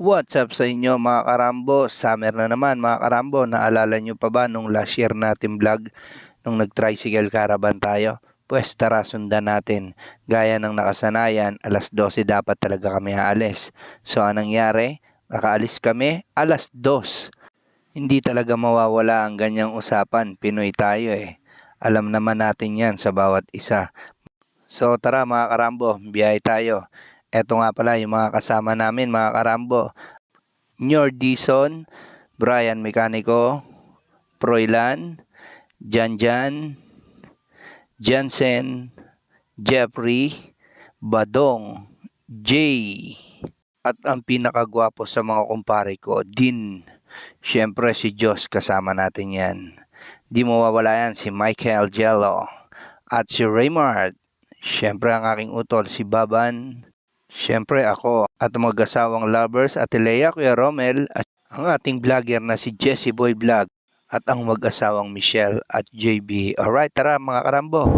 What's up sa inyo mga karambo? Summer na naman mga karambo. Naalala nyo pa ba nung last year natin vlog nung nag-tricycle caravan tayo? Pues tara sundan natin. Gaya ng nakasanayan, alas 12 dapat talaga kami aalis. So anong nangyari? Nakaalis kami alas 2. Hindi talaga mawawala ang ganyang usapan. Pinoy tayo eh. Alam naman natin yan sa bawat isa. So tara mga karambo, biyahe tayo. Eto nga pala yung mga kasama namin mga karambo. Nyor Dison, Brian Mecanico, Proilan, Janjan, Jansen, Jeffrey, Badong, Jay, at ang pinakagwapo sa mga kumpare ko, Din. Siyempre si Josh kasama natin yan. Di mawawala yan si Michael Jello at si Raymart. Siyempre ang aking utol si Baban. Siyempre ako at mag-asawang lovers at Lea Kuya Romel at ang ating vlogger na si Jesse Boy Vlog at ang mag-asawang Michelle at JB. Alright, tara mga karambo.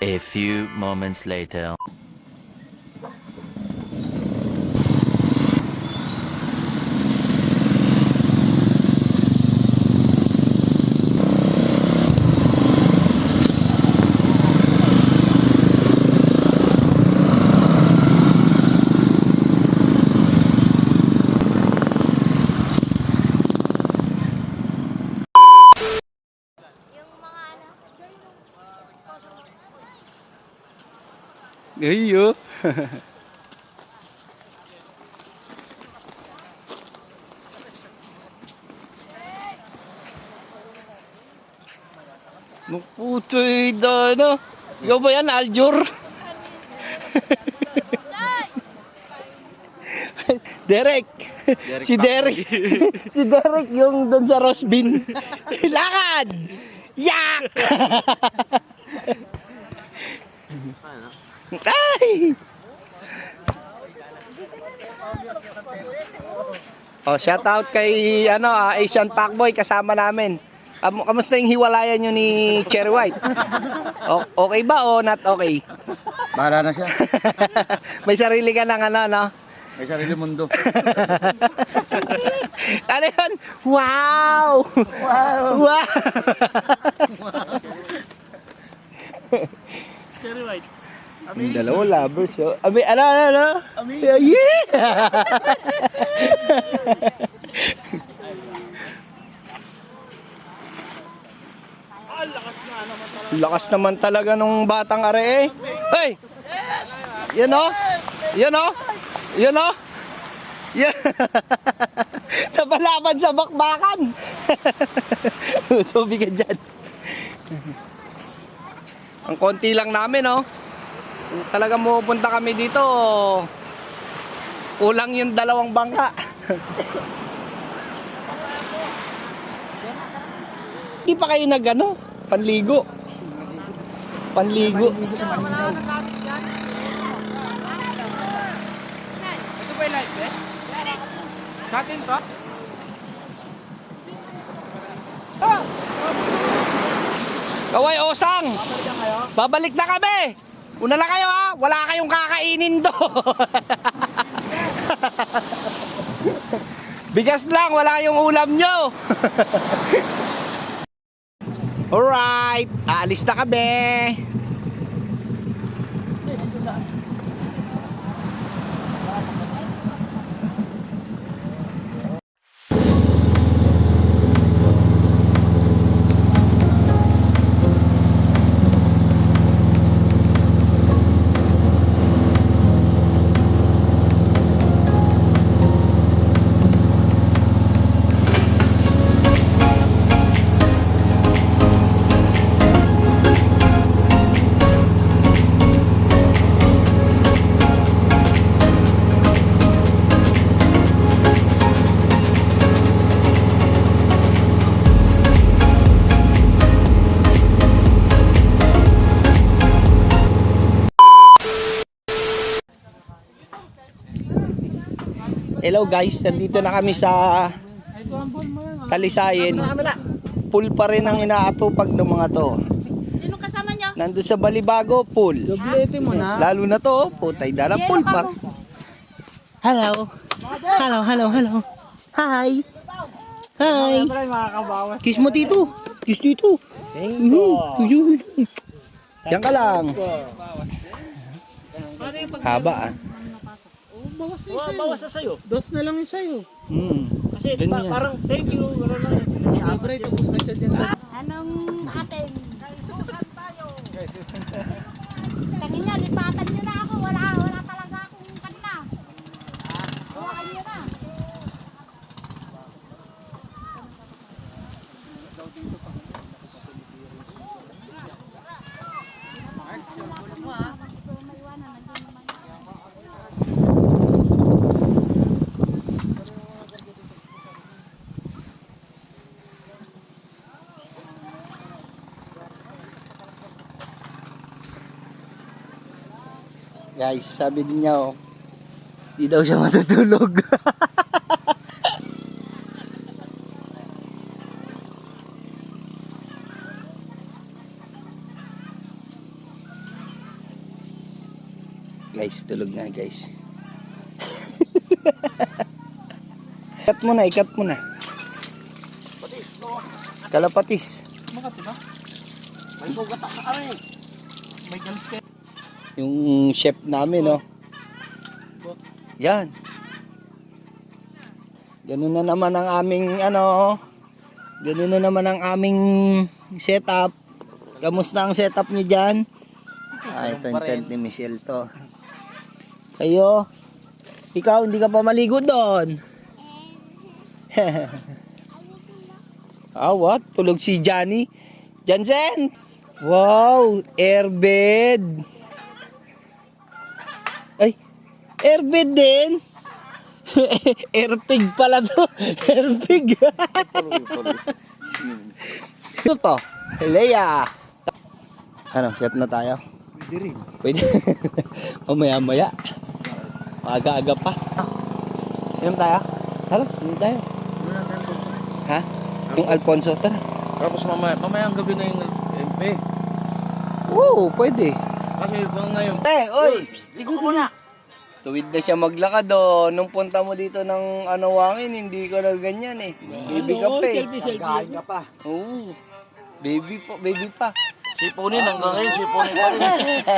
A few moments later. Ayo. Putoy dana. Ikaw ba yan, Aljur? Derek. Si Derek. Si Derek yung doon sa Rosbin. Lakad! Yak! Ay! Oh, shout out kay Asian Packboy kasama namin. Kamusta yung hiwalayan nyo ni Cherry White? Okay ba o not okay? Bahala na siya. May sarili ka ng no? May sarili mundo. Ano yun? Wow! Wow! Cherry White. Yung dalawa lovers, oh. Ano? Yeah! Lakas naman talaga nung batang are eh. Hey! Yan o! Yan o! Yan o! Yan! Napalaban sa bakbakan! Tubig ka dyan. Ang konti lang namin oh. Talagang pupunta kami dito. Kulang yung 2 bangka. Hindi pa kayo nagano? Panligo. Panligo. Sa Manila. Ito ba yung live eh? Sa atin to? Kaway Osang! Babalik na kami! Una lang kayo ha! Wala kayong kakainin do! Bigas lang! Wala kayong ulam nyo! Alright! Aalis na kami! Hello guys, nandito na kami sa Talisayin. Pool pa rin ang inaatupag ng mga to. Sino kasama nyo? Nandun sa Balibago, pool. Doblete mo na. Lalo na to, putay dala, pool pa. Hello. Hello. Hi. Hi. Siyempre makakabawas. Kiss mo dito. Kiss dito. Yan ka lang. Haba ah. Bawas na sa'yo. Dos na lang yung sa'yo. Kasi Ganyan. parang thank you. Wala lang. Kasi abre, tapos na siya dyan. Anong atin? Tangin nyo, lipatan nyo na ako. Wala talaga akong kanina. Hawakan nyo na. Guys, sabi din niya, di daw siya matutulog. Guys, tulog nga guys. Ikat mo na. Kalapatis. Makati ba? May bugata ka kare. May galis ka. Yung chef namin, no? Yan. Ganun na naman ang aming, ganun na naman ang aming setup. Kamusta ang setup niyo dyan? Ito yung tent ni Michelle to. Kayo, ikaw hindi ka pa maligo doon. What? Tulog si Johnny. Jansen! Wow! Airbed! Ay! Airbed din! Airpig pala to. Airpig. Ito to. Leia. Ano, shot na tayo? Pwede rin. Pwede. Mamaya-maya. Aga-aga pa. Inom tayo? Hala, inom tayo. Ha? Yung Alfonso, tara. Tapos mamaya ang gabi na yung MP. Oo, pwede. Kasi ngayon. Oy! Tingnan ko na. Tuwid na siya maglakad Nung punta mo dito ng Anawangin, hindi ka na ganyan eh. Baby ka pa eh. Kain ka pa. Oo. Baby pa. Sipunin hanggang ngayon, sipunin pa rin.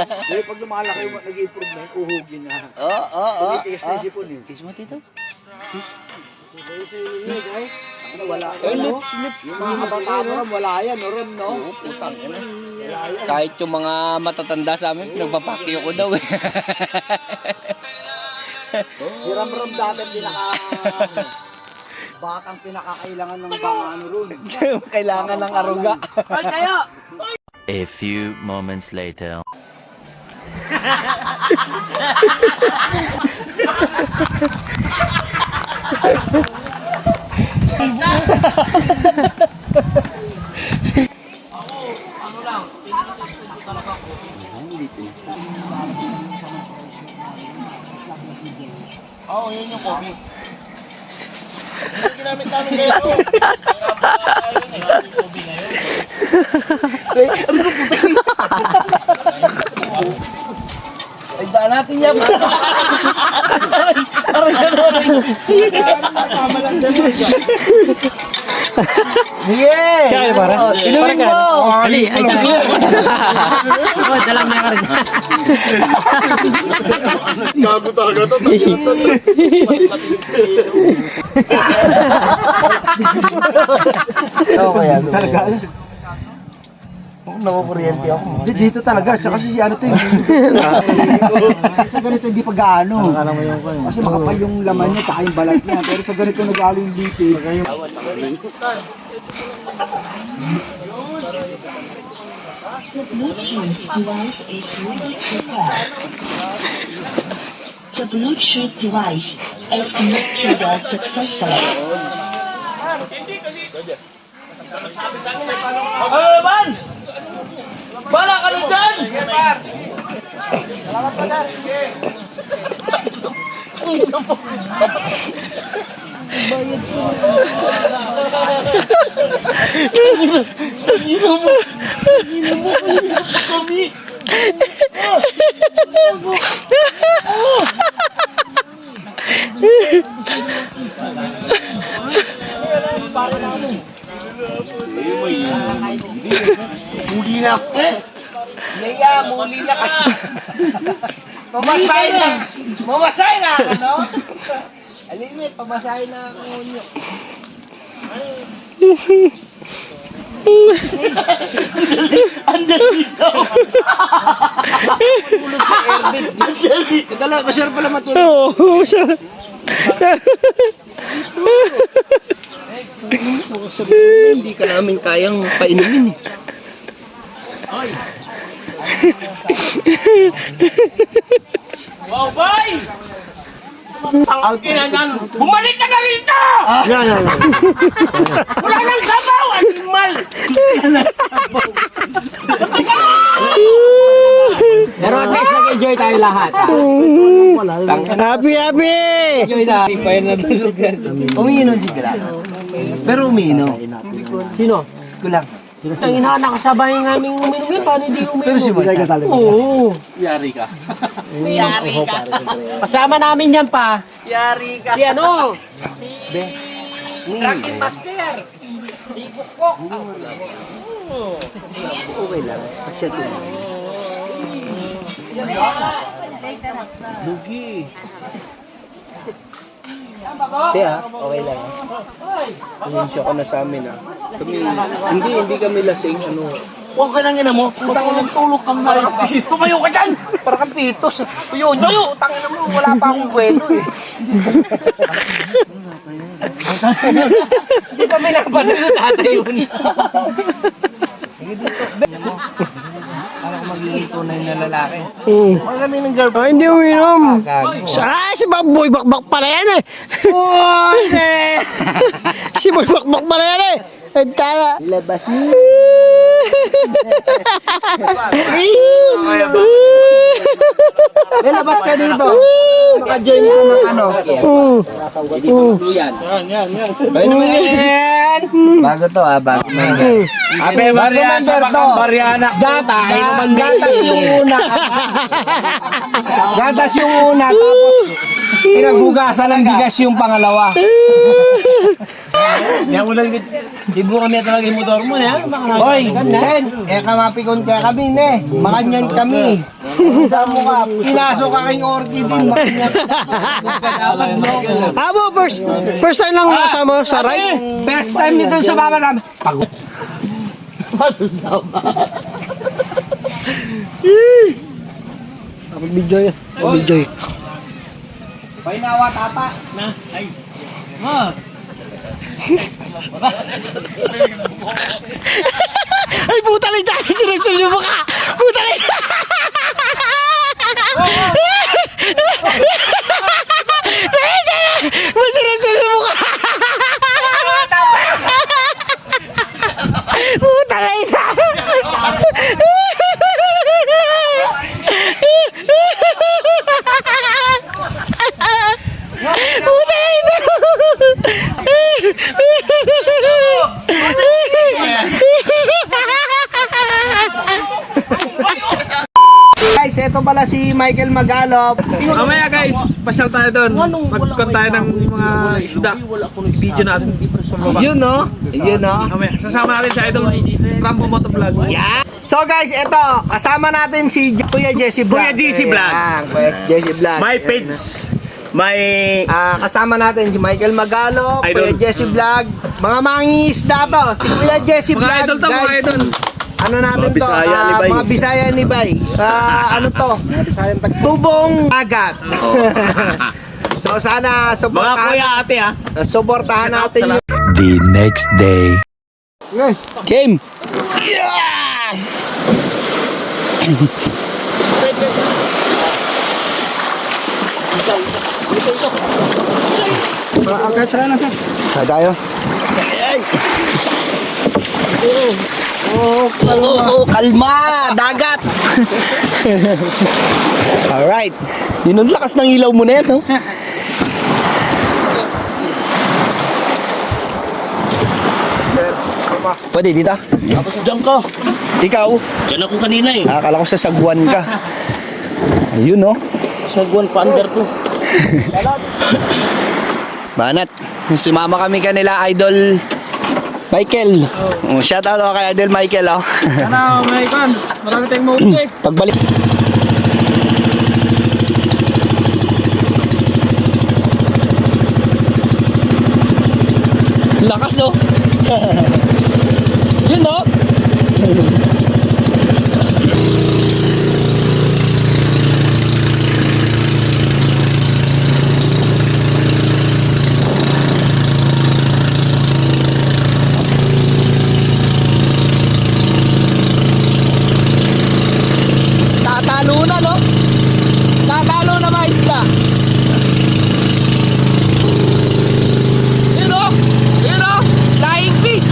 Dahil pag lumalaki yung nag-improve na yung uhugin na. Oo. Tumitigas na yung sipunin. Kiss mo tito. Wala. Lips. Yung mga kabataan mo rin, wala yan, Ron, no? Oo, putang ina. Kahit yung mga matatanda sa amin, pinagpapakyo ko daw eh. Si Ram dati batang pinakakailangan ng baka Ron. Kailangan ng aruga. Ay, kayo! A few moments later. Oo, yun yung coffee. Hindi ginamit namin kayo. Coffee na yun. Ay, daan natin yan. Sige! Kaya para? Inumin mo! Ali, ay kaya. Oo, dalang na ka rin. Gago talaga ito. Oo, kaya. Talaga. Nakukuryente ako. Dito talaga, siya kasi si ano to sa ganito hindi pa gaano. Kasi makapal yung laman niya, tsaka yung balat niya. Pero sa ganito nag-alo yung lipid. The Bluetooth device is connected successfully. Laban! Bala ka na dyan! Muli na ako. Leia, muli na ka. Mamasay na. Mamasay na ako, no? Alimit, pamasay na ako nyo. Andan dito. Tulog sa airbed. Andan dito. Dala, masyar pala matulog. Oo, siya. Hindi ka namin kayang painumin eh. Wow, boy! Ang kinanan, bumalik ka na rito! Wala nang sabaw, animal! Pero at least nag-enjoy tayo lahat. Happy! Enjoy na. Hindi pa yun natulog yan. Umiinom si Gala. Pero umiinom. Sino? Kulang. Tangina, nakasabay nga aming uminom yan. Paano hindi uminom? Pero sibigay ka talaga. Oo. Yari ka. Kasama namin yan pa. Yari ka. Si ano? Si Drunken Master. Si Bukok. Okay lang. Accept mo. Bugi. Kaya, okay lang. Pinsya ko na sa amin Kami, hindi kami lasing, Huwag ka nang ina mo. Utang ko nagtulog kang malapit. Tumayo ka dyan! Para kang pitos. Tuyo, utang ina mo. Wala pa akong kwento Hindi pa may napanood yung tatay yun. Ano kung magiging tunay na lalaki? Huwag kami ng girlfriend. Hindi uminom. Si Boy Bakbak pala yan eh. Si Boy Bakbak pala yan eh. Tara. Labas. May labas ka dito. Maka-join ko ng ano. Yan. Bago to bago member. Bago member to. Gatas yung una. Gatas yung una tapos pinaghugasan ng bigas yung pangalawa. Yan mo lang. Ibu kami talaga yung motor mo na. Hoy, Sen, kamapikon ka kami makanyan kami. Sa mo ka, pinasok aking orchid din, makanyan. Abo, first time lang kasama sa ride. First time nito sa baba namin. Pagod. Video yun. Video yun. Painawa tata. Ay, puta lang tayo. Sinusunod mo ka. Puta lang. Sinusunod mo ka. Puta lang tayo. Puta lang Guys, ito pala si Michael Magalop. Mamaya guys, pasyal tayo doon. Magkukot tayo ng mga isda. Video natin. Yun no? Yun no? Mamaya, sasama natin sa Idol Rambo Motovlog. Yeah. So guys, ito, kasama natin si Kuya Jesse Vlog. Kuya Jesse Vlog. Ayan, Kuya Jesse Vlog. My page, my... kasama natin si Michael Magalop, Idol. Kuya Jesse Vlog. Mga mangingisda to, si Kuya Jesse Vlog. Mga idol to, mga guys. idol. Ano natin Mga to? Bisaya ni Bay. Mga Bisaya ni Bay. Ano to? Tubong agat. So sana Mga suportahan, kuya ate suportahan natin yung The next day. game. Okay, saka na sir. Saan tayo? Ay! Kalma! Dagat! Alright. Yun ang lakas ng ilaw mo na yan, no? Pwede dito? Diyan ka. Ikaw? Diyan ako kanina eh. Akala ko sa sagwan ka. Ayun, no? Sagwan pa under ko. Banat. Sumama kami kanila, Idol Michael. Oh, shout out ako kay Idol Michael, oh. Ano, may kan. Marami tayong mahuli. Pagbalik. Lakas, oh. Yun, oh. Tatalo na, no? Tatalo na mga isda. Yun, oh. Yun, oh. Flying fish.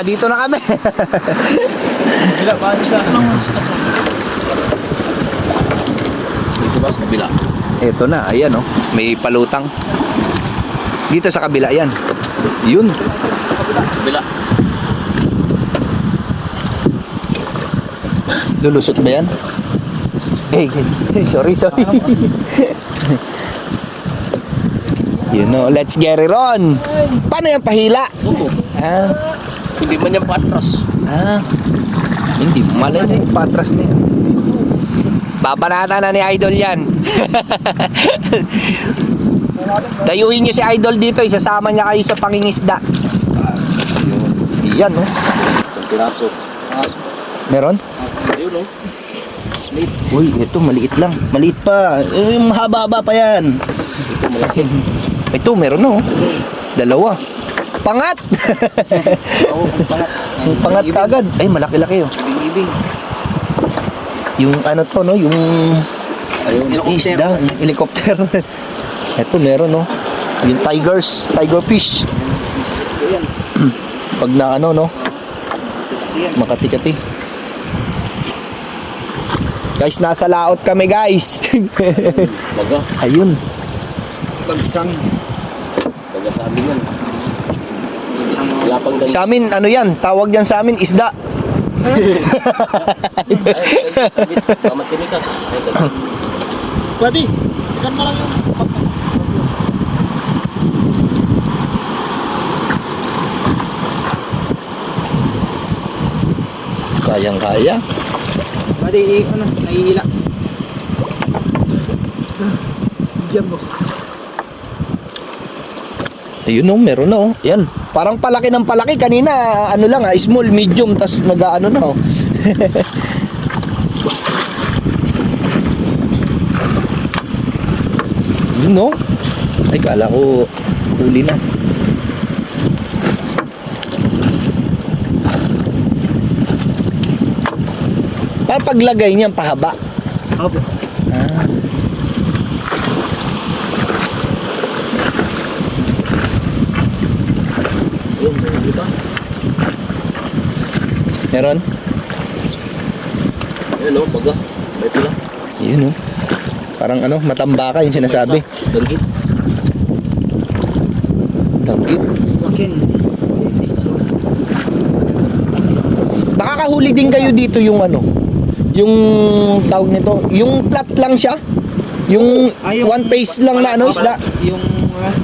dito na kami. Dito ba sa kabila? Ito na, ayan oh. May palutang. Dito sa kabila yan. Yun. Kabila. Lulusot ba yan? Hey, sorry. You know, let's get it on. Paano yan pahila? Oo. Ah, Hindi man yung patras. hindi. Malay na yung patras na yan. Babanata na ni Idol yan. Dayuhin niyo si Idol dito. Isasama niya kayo sa pangingisda. Yan, oh. Isang piraso. Meron? Ayun, no? Uy, ito maliit lang. Maliit pa. Mahaba-haba pa yan. Ito malaki. Ito, meron na, oh. Dalawa. Pangat! Oo, pangat. Pangat kagad. Ay, malaki-laki, oh. Ibing-ibing. Yung ano to, no? Yung Helicopter. isda, yung helicopter. Ito, meron, no? Yung tiger fish. Yan. Pag na ano, no? Yan. Makati-kati. Guys, nasa laot kami, guys. Baga. Ayun. Bagsang. Baga sa amin yan. Bagsang. Wala pang dali. Sa amin, ano yan? Tawag yan sa amin, isda. Mamatini ka. Pwede. Saan mo lang yung... Kayang-kaya. Pwede, ano, nahihila. Diyan mo. Ayun, no? Meron na, oh. Yan. Parang palaki ng palaki. Kanina, ano lang, small, medium, tas nag-ano na, oh. Yun, no? Ay, kala ko huli na. Parang paglagay niyan pahaba. Opo. Ah. Ayun, meron dito. Meron? Ayun, no? Baga. May pula. Yun, no? Parang ano, matambaka yung sinasabi. Danggit. Danggit. Wakin. Nakakahuli din kayo dito yung ano, yung tawag nito, yung flat lang siya. Yung Ay, yung one face lang na ano, isda. Yung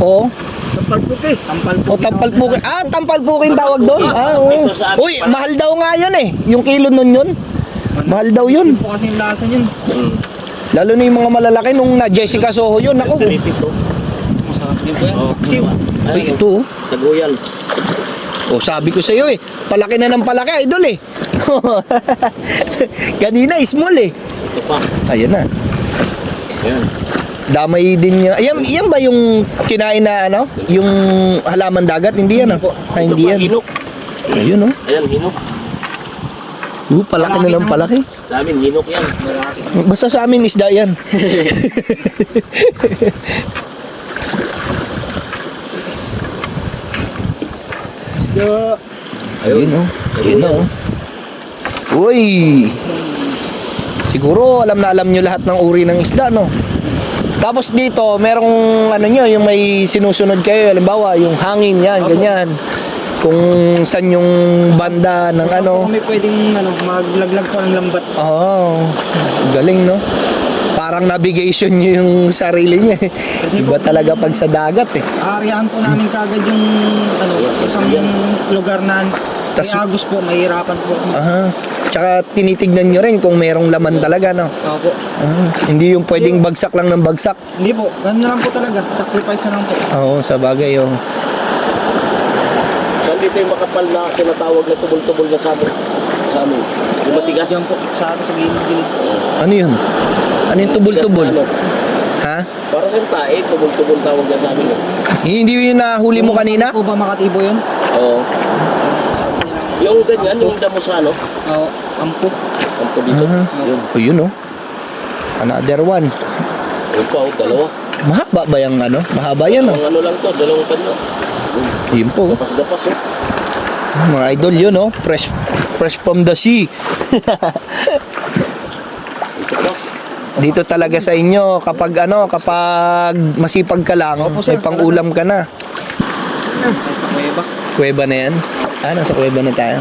Oo. tampal puki. Tampal puki. O tampal puki. Ah, tampal puki yung tawag doon. Ah, oo. Uy, mahal daw nga yun eh. Yung kilo nun yun. Mahal daw yun. Hindi po kasi yung lasa yun. Lalo na yung mga malalaki nung na Jessica Soho yun. Ako. Masarap din po yan. Oh, Siw. Uy, ito oh. Taguyan. O sabi ko sa iyo eh, palaki na ng palaki, idol eh. Kanina small eh. Ito pa. Ayan na. Ayan. Damay din niya. Yan ba yung kinain na ano? Yung halaman dagat? Hindi yan ah. Ah, hindi Ito pa, yan. hinok. Ayun oh. Ayan, hinok. Palaki na ng palaki. Sa amin, hinok yan. Basta sa amin isda yan. Isda. Ayun oh. Ayun oh. Uy! Siguro alam na alam nyo lahat ng uri ng isda, no? Tapos dito, merong ano nyo, yung may sinusunod kayo, halimbawa, yung hangin yan, ganyan. Kung saan yung banda ng ano. Kung may pwedeng ano, maglaglag po ng lambat. Oo, galing, no? Parang navigation nyo yung sarili niya. Iba talaga pag sa dagat eh. Aaryahan po namin kagad yung ano, isang lugar na Tas- may agos po, mahirapan po. Aha. Tsaka tinitignan nyo rin kung merong laman talaga, no? Opo. Hindi yung pwedeng bagsak lang ng bagsak. Hindi po, ganun na lang po talaga. Sacrifice na lang po. Oo, sa bagay, oh. Saan dito yung makapal na tinatawag na tubol-tubol na sabon? Sa amin. Yung matigas. Diyan po, sa atin sa gilid-gilid. Ano yun? Ano yung tubol-tubol? Matigas na ano. Ha? Para sa tae, tubol-tubol tawag na sa amin. Hindi yun nahuli mo kanina? Saan po ba makatibo yun? Oo. Yung ganyan, yung damo sa ano? Oo, ampo. Ang po dito. Yun. O yun, oh. Another one. Yun pa, oh, dalawa. Mahaba ba yung ano? Mahaba yan, oh. Ang ano lang to, dalawang panyo. Yun po. Gapas-gapas, oh. Mga idol yun, no? Fresh from the sea. Dito talaga sa inyo kapag masipag ka lang, may pang-ulam ka na. Sa kuweba. Kuweba na yan. Nasa kuweba na tayo.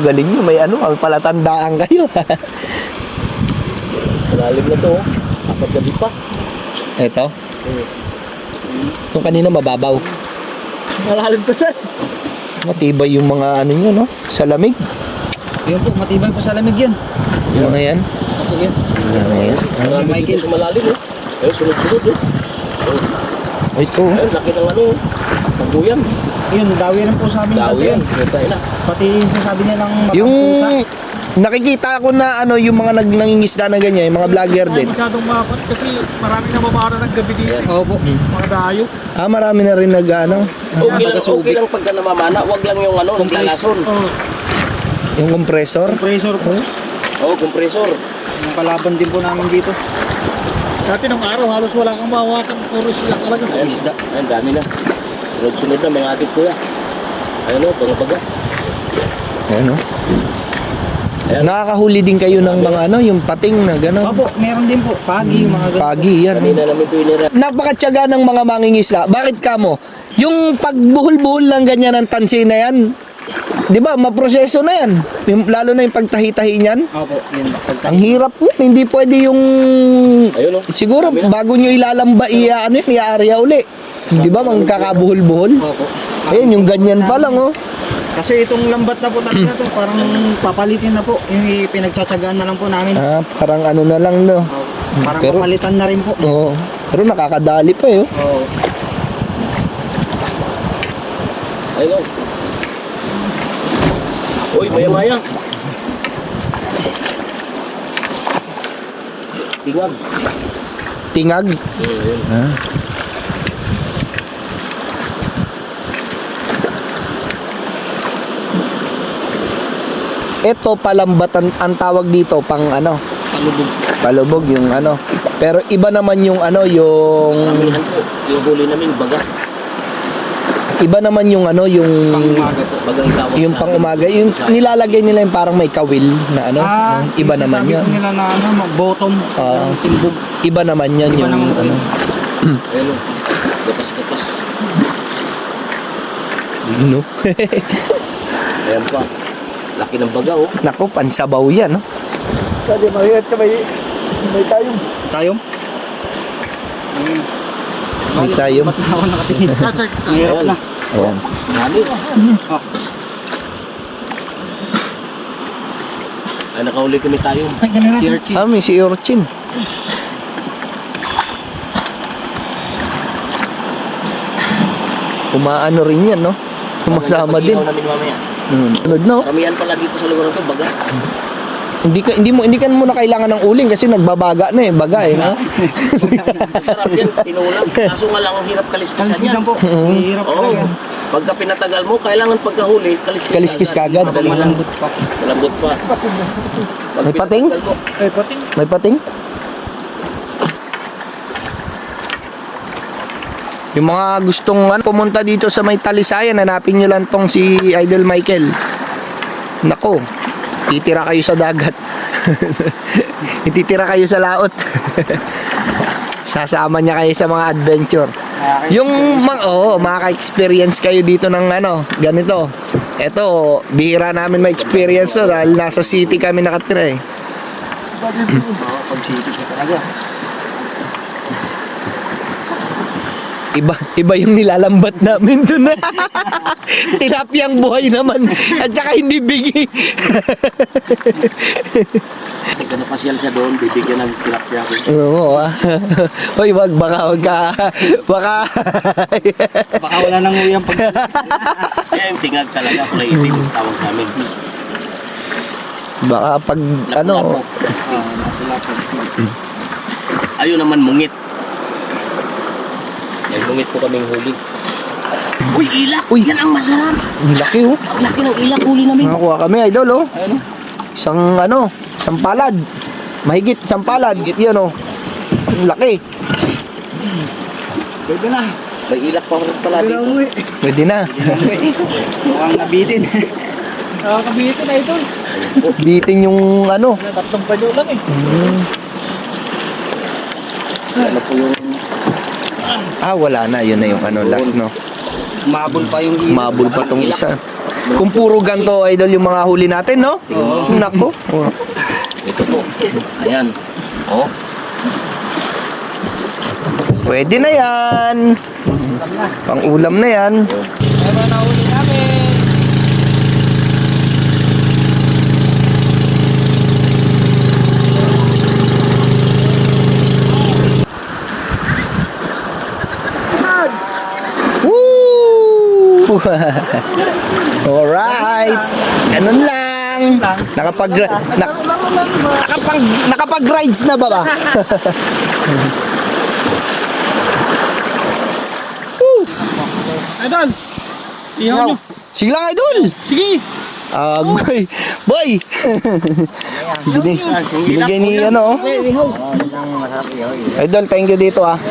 Galing nyo, may palatandaan kayo. Malalim na to. Apat gabi pa. Ito. Yung kanina mababaw. Malalim pa sir. Matibay yung mga nyo, no? Sa lamig. Yun po, matibay po sa lamig yan. Yung mga yan. Ako yan. Yung mga yan. Marami dito sa malalim eh. Ayun, sunod-sunod eh. Ito. Ayun, laki ng pagbuyan. Yun, dawi rin po sa amin dati Dawi yan. yan. Tayo na. Pati sasabi nilang Yung mapagpusa. nakikita ko na yung mga nangingisda na ganyan, yung mga vlogger din. Masyadong mapat kasi maraming namamara ng gabi dito. Opo. Mga dayo. Marami na rin Okay lang pagka namamana. Huwag lang yung naglalason. yung compressor. Compressor po. Kompresor. Yung kalaban din po namin dito. Dati nung araw halos wala kang mahawakan. Puro sila talaga. Ayun, Isda. Ayun, dami na. Sunod-sunod na mga atit kuya. Ayun o, baga-baga. Ayan, no? Ayan. Nakakahuli din kayo ng mga yung pating na gano'n. Opo, meron din po. Pagi, yung mga ganito. Pagi, yan. Kanina namin ito inira. Napakatyaga ng mga mangingisda. Bakit kamo? Yung pagbuhol-buhol lang ganyan ng tansi na yan, di ba, maproseso na yan. Lalo na yung pagtahi-tahi niyan. Opo, yun. Ang hirap nun. Hindi pwede yung... Ayun o. Siguro, bago nyo ilalamba, iaarya uli. Di ba, magkakabuhol-buhol? Opo. Ayun, yung ganyan pa lang, oh. Kasi itong lambat na po talaga to, parang papalitin na po. Yung pinagtsatsagaan na lang po namin. Parang na lang, no? Parang Pero- papalitan na rin po. Oo. Pero nakakadali pa, eh, oh. Oo. Ayun o. Uy, maya-maya. Tingag. Tingag. Ayun. Ito palambat ang tawag dito pang Palubog. palubog yung pero iba naman yung yung Karamihan po. Yung huli namin, baga. iba naman yung yung Pang-umaga po. Bagang tawag yung sa pang amin. umaga yung Sa- nilalagay nila yung parang may kawil na iba yung naman sinasabi yun po nila na bottom, Oo. yung timbog. iba naman yun Iba yung naman po yun. Ayun o. Gapas-gapas. no Ayan pa. Laki ng baga oh. nako pansabaw yan no Sabi, mahirap ka may tayong. Tayong? may tayo Ba't na ako nakatingin? Mahirap na. ayan Marami. Ay, nakauli kami tayo. Si Archie. may si Urchin umaano rin yan no sumasama din Pag-ihaw namin mamaya. sunod no Karamihan pala dito sa lugar na to, baga. hindi ka muna kailangan ng uling kasi nagbabaga na baga no Masarap yan, pinulam. Kaso nga lang ang hirap kaliskisan Kaliskisan yan. po. Mahirap Oo. talaga. Pagka pinatagal mo, kailangan pagkahuli, Kaliskis kagad. Malambot pa. Malambot pa. Pag May pating? pinatagal mo, may pating yung mga gustong pumunta dito sa may Talisayan, hanapin nyo lang tong si Idol Michael. Nako, titira kayo sa dagat. Ititira kayo sa laot. Sasama niya kayo sa mga adventure. Yung makaka-experience kayo dito ng ganito. Eto, bihira namin ma-experience to dahil nasa city kami nakatira eh. Pag city ka talaga. Iba yung nilalambat namin dun. Tilapiyang buhay naman. At saka hindi bigi. pagka napasyal siya doon, bibigyan ng tilapia ko. Oo. Hoy, baka Baka wala nang uyang pag Kaya yung tingag talaga, kulay itim yung tawag sa amin. baka pag Lapu-lapu. Ayun naman, mungit. Yan, mungit po kaming huli. Uy, ilak! Uy. Yan ang masarap! ang laki oh. Ang laki ng ilak, huli namin. Nakakuha kami idol oh. Ayun, Isang palad. Mahigit isang palad. Yan oh. Ang laki. Pwede na. May ilak pa rin pala dito. Pwede na. Mukhang nabitin. Nakakabitin na ito. Bitin yung ano. Tatlong panyo lang eh. Ano po yung Wala na. Yun na yung ano, last, no? Mabul pa yung Mabul pa tong isa. Kung puro ganto, idol, yung mga huli natin, no? Nako. ito po. Ayan. Oh. Pwede na yan. Pang ulam na yan. Ano na huli namin? Woo! Alright. Ganun lang. Nakapag-rides na ba? Idol! Ihaw nyo. Sige lang, idol. Sige! Boy. Boy. Binigay ni ano. Idol, thank you dito ah.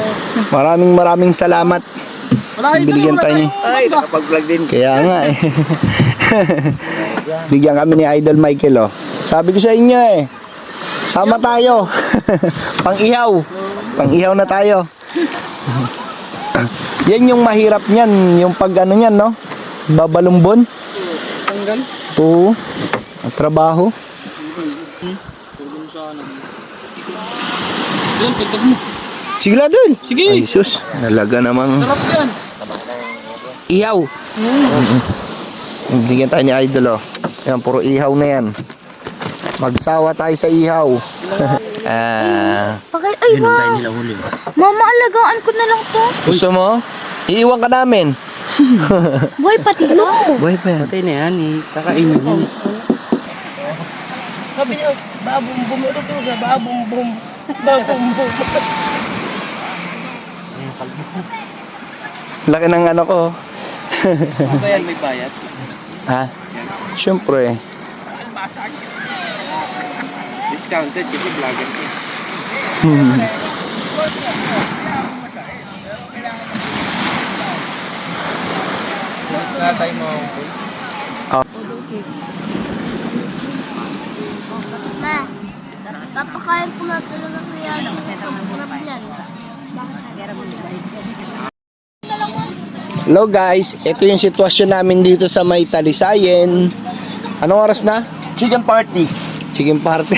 Maraming salamat. Wala idol. Binigyan tayo ni. Ay, nakapag-vlog din. Kaya nga eh. Bigyan kami ni Idol Michael oh. Sabi ko sa inyo eh. Sama tayo. Pang-ihaw. Pang-ihaw na tayo. Yan yung mahirap niyan, yung pag ano niyan, no? Babalumbon. Tanggal. Oo. Ang trabaho. Idol, pagtag mo. Sige lang, Dul. Sige. Ay, sus. Nalaga namang Sarap yan. ihaw. Bigyan tayo ni Idol, oh. Yan, puro ihaw na yan. Magsawa tayo sa ihaw. Bakit? Ay, wow. Mama, alagaan ko na lang to. Gusto mo? Iiwan ka namin. Boy, pati to. Buhay pa yan. Patay na yan eh. Kakainin yan. Sabi niyo, babumbum ito to sa babumbum. Babumbum. Laki ng ano ko. Ano ba yan? May bayad? Ha? Siyempre. Discounted kasi vlogger ko. Natay mo ako. Ma, papakain ko na talaga kaya yan. Hello guys, ito yung sitwasyon namin dito sa may Talisayen. Anong oras na? Chicken party. Chicken party.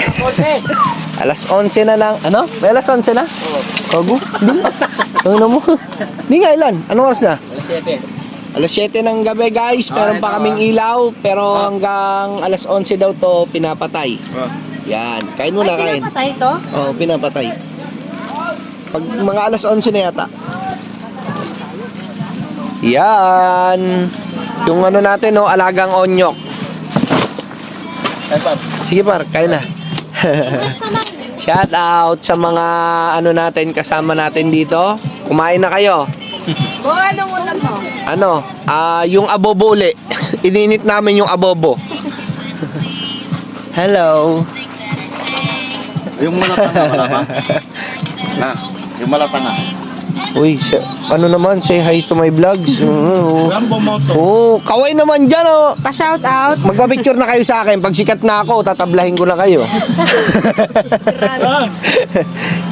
Alas 11 na lang. Ano? May alas 11 na? Kago? Hindi. Ano mo? Hindi nga ilan? Anong oras na? Alas 7 ng gabi guys. Meron pa kaming ilaw. Pero hanggang alas 11 daw to pinapatay. Yan. Kain muna, kain. Pinapatay to? Oo, pinapatay. Pag mga alas 11 na yata. Yan. Yung ano natin, no, alagang onyok. Sige par, kain na. Shout out sa mga ano natin, kasama natin dito. Kumain na kayo. Anong ulam mo? Ano? Yung abobo uli. Ininit namin yung abobo. Hello. Yung malatanga, wala ba? Na, yung malatanga. Uy, ano naman, say hi to my vlogs. Rambo Moto. Oh, kaway naman dyan, oh. Pa-shout out. Magpa-picture na kayo sa akin. Pag sikat na ako, tatablahin ko na kayo.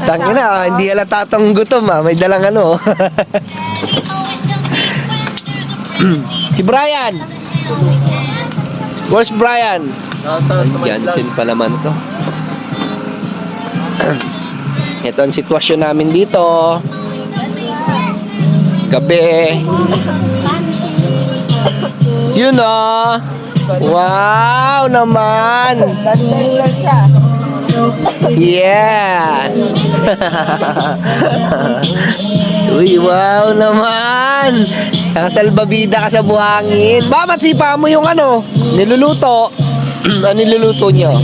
Tangina, hindi halata tong gutom, ah. May dalang ano. Si Brian. Where's Brian? Jansen pa naman to. Ito ang sitwasyon namin dito. Gabi. Yun oh. Wow naman. Yeah. Uy, wow naman. Nakasalbabida ka sa buhangin. Bakit sipa mo yung ano? Niluluto. Ano niluluto nyo?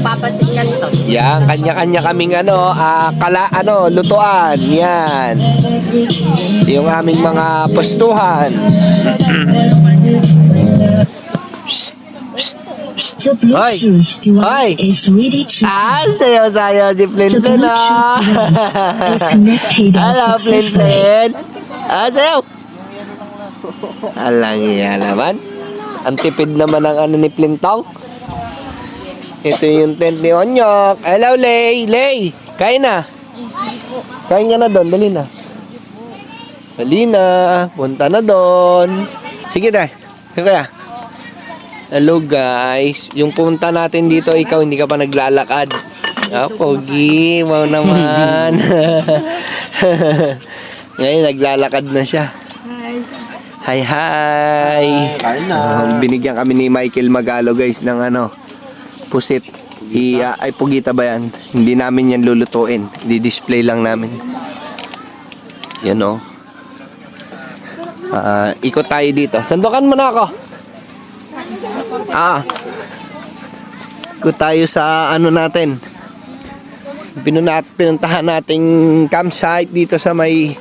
Papansin ka nito. Yan, kanya-kanya kaming ano, lutuan. Yan. Yung aming mga pastuhan. The Bluetooth device is ready to Sayo-sayo si Plin Plin, oh. connected Hello, Plin Plin. Sayaw! Alang iya naman. Ang tipid naman ng ano ni Plintong. Ito yung tent ni Onyok. Hello, Lay. Lay, kain na. Kain ka na doon. Dali na. Dali na. Punta na doon. Sige na. Kaya. Hello, guys. Yung punta natin dito, ikaw hindi ka pa naglalakad. Pogi. Wow naman. Ngayon, naglalakad na siya. Hi, hi. Kain na. Binigyan kami ni Michael Magalo, guys, ng ano, pusit. Ay, pugita ba yan? Hindi namin yan lulutuin. Di-display lang namin. Yan, o. Ikot tayo dito. Sandukan mo na ako. Ikot tayo sa ano natin. Pinuntahan nating campsite dito sa may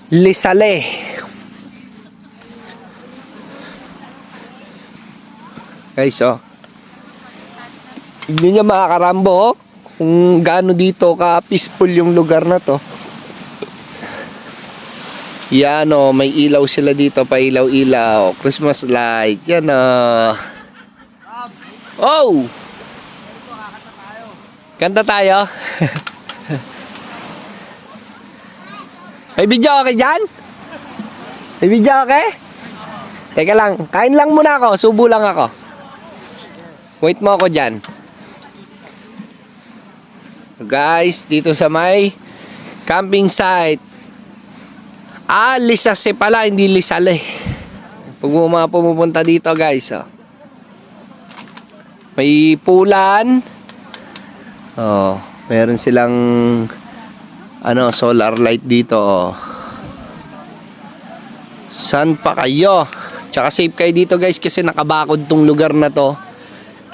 Lisale. Guys, oh. Hindi niya makakarambo, oh. Kung gaano dito ka-peaceful yung lugar na to. Yan, oh. May ilaw sila dito, pa ilaw-ilaw. Christmas light. Yan, oh. Oh! Kanta tayo. May video okay dyan? May video okay? Teka lang, kain lang muna ako. Subo lang ako. Wait mo ako dyan. Guys, dito sa may camping site. Lisase pala, hindi Lisale. Pag mga pumupunta dito, guys, oh. May pulan. Oh, meron silang ano, solar light dito, oh. Saan pa kayo? Tsaka safe kayo dito, guys, kasi nakabakod tong lugar na to.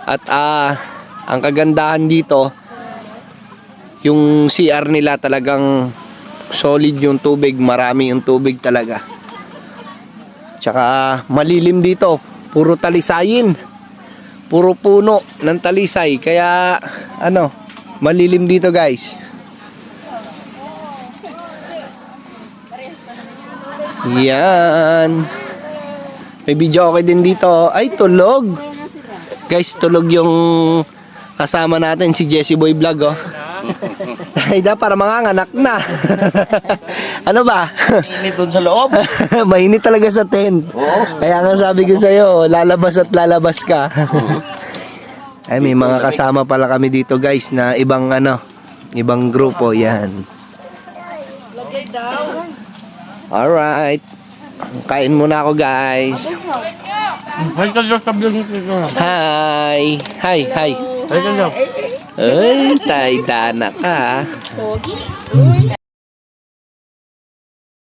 At ang kagandahan dito, yung CR nila talagang solid yung tubig, marami yung tubig talaga. Tsaka malilim dito, puro talisayin. Puro puno ng talisay, kaya ano, malilim dito, guys. Yan. May video okay din dito. Ay, tulog. Guys, tulog yung kasama natin, si Jesse Boy Vlog, oh. Ay, para manganganak na. Ano ba? Mainit doon sa loob. Mainit talaga sa tent. Kaya nga sabi ko sa'yo, lalabas at lalabas ka. Ay, may mga kasama pala kami dito, guys, na ibang ano, ibang grupo. Yan. Alright. Kain muna ako, guys. Hi ka dyan sa vlog nito. Hi. Hi, hi. Hi ka dyan. Ay, tay dana ka. Pogi.